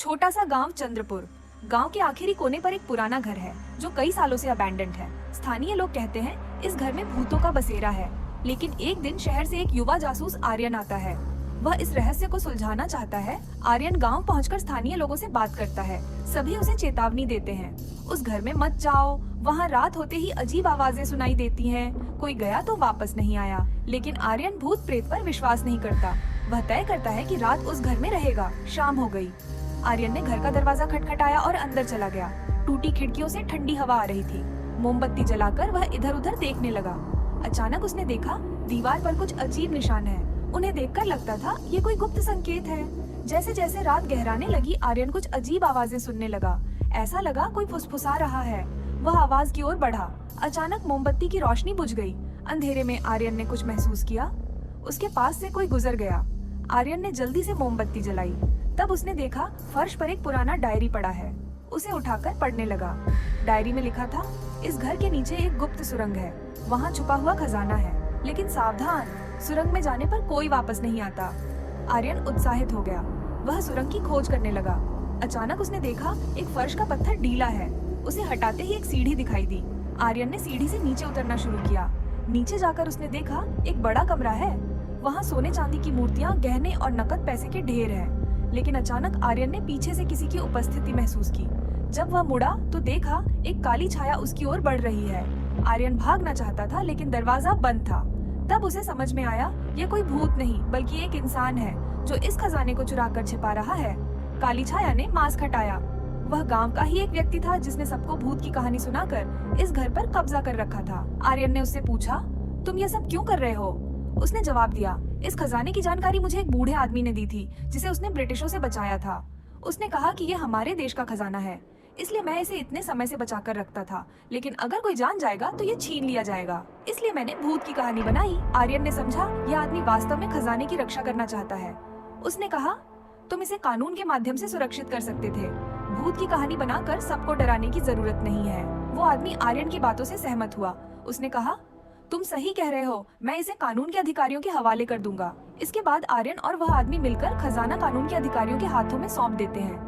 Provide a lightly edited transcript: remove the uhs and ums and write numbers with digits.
छोटा सा गांव चंद्रपुर। गांव के आखिरी कोने पर एक पुराना घर है जो कई सालों से अबैंडन्ड है। स्थानीय लोग कहते हैं इस घर में भूतों का बसेरा है। लेकिन एक दिन शहर से एक युवा जासूस आर्यन आता है। वह इस रहस्य को सुलझाना चाहता है। आर्यन गांव पहुंचकर स्थानीय लोगों से बात करता है। सभी उसे चेतावनी देते हैं, उस घर में मत जाओ, वहाँ रात होते ही अजीब आवाजें सुनाई देती हैं। कोई गया तो वापस नहीं आया। लेकिन आर्यन भूत प्रेत पर विश्वास नहीं करता। वह तय करता है कि रात उस घर में रहेगा। शाम हो गई। आर्यन ने घर का दरवाजा खटखटाया और अंदर चला गया। टूटी खिड़कियों से ठंडी हवा आ रही थी। मोमबत्ती जलाकर वह इधर उधर देखने लगा। अचानक उसने देखा दीवार पर कुछ अजीब निशान है। उन्हें देखकर लगता था ये कोई गुप्त संकेत है। जैसे जैसे रात गहराने लगी आर्यन कुछ अजीब आवाजें सुनने लगा। ऐसा लगा कोई फुसफुसा रहा है। वह आवाज की ओर बढ़ा। अचानक मोमबत्ती की रोशनी बुझ गई। अंधेरे में आर्यन ने कुछ महसूस किया। उसके पास से कोई गुजर गया। आर्यन ने जल्दी से मोमबत्ती जलाई। तब उसने देखा फर्श पर एक पुराना डायरी पड़ा है। उसे उठाकर पढ़ने लगा। डायरी में लिखा था, इस घर के नीचे एक गुप्त सुरंग है। वहाँ छुपा हुआ खजाना है। लेकिन सावधान, सुरंग में जाने पर कोई वापस नहीं आता। आर्यन उत्साहित हो गया। वह सुरंग की खोज करने लगा। अचानक उसने देखा एक फर्श का पत्थर ढीला है। उसे हटाते ही एक सीढ़ी दिखाई दी। आर्यन ने सीढ़ी से नीचे उतरना शुरू किया। नीचे जाकर उसने देखा एक बड़ा कमरा है। वहाँ सोने चांदी की मूर्तियाँ, गहने और नकद पैसे के ढेर हैं। लेकिन अचानक आर्यन ने पीछे से किसी की उपस्थिति महसूस की। जब वह मुड़ा तो देखा एक काली छाया उसकी ओर बढ़ रही है। आर्यन भागना चाहता था लेकिन दरवाजा बंद था। तब उसे समझ में आया ये कोई भूत नहीं बल्कि एक इंसान है जो इस खजाने को चुरा कर छिपा रहा है। काली छाया ने मास्क हटाया। वह गांव का ही एक व्यक्ति था जिसने सबको भूत की कहानी सुनाकर इस घर पर कब्जा कर रखा था। आर्यन ने उससे पूछा, तुम ये सब क्यों कर रहे हो? उसने जवाब दिया, इस खजाने की जानकारी मुझे एक बूढ़े आदमी ने दी थी जिसे उसने ब्रिटिशों से बचाया था। उसने कहा कि ये हमारे देश का खजाना है, इसलिए मैं इसे इतने समय से बचा कर रखता था। लेकिन अगर कोई जान जाएगा तो ये छीन लिया जाएगा, इसलिए मैंने भूत की कहानी बनाई। आर्यन ने समझा यह आदमी वास्तव में खजाने की रक्षा करना चाहता है। उसने कहा, तुम इसे कानून के माध्यम से सुरक्षित कर सकते थे। भूत की कहानी बनाकर सबको डराने की जरूरत नहीं है। वो आदमी आर्यन की बातों से सहमत हुआ। उसने कहा, तुम सही कह रहे हो, मैं इसे कानून के अधिकारियों के हवाले कर दूंगा। इसके बाद आर्यन और वह आदमी मिलकर खजाना कानून के अधिकारियों के हाथों में सौंप देते हैं।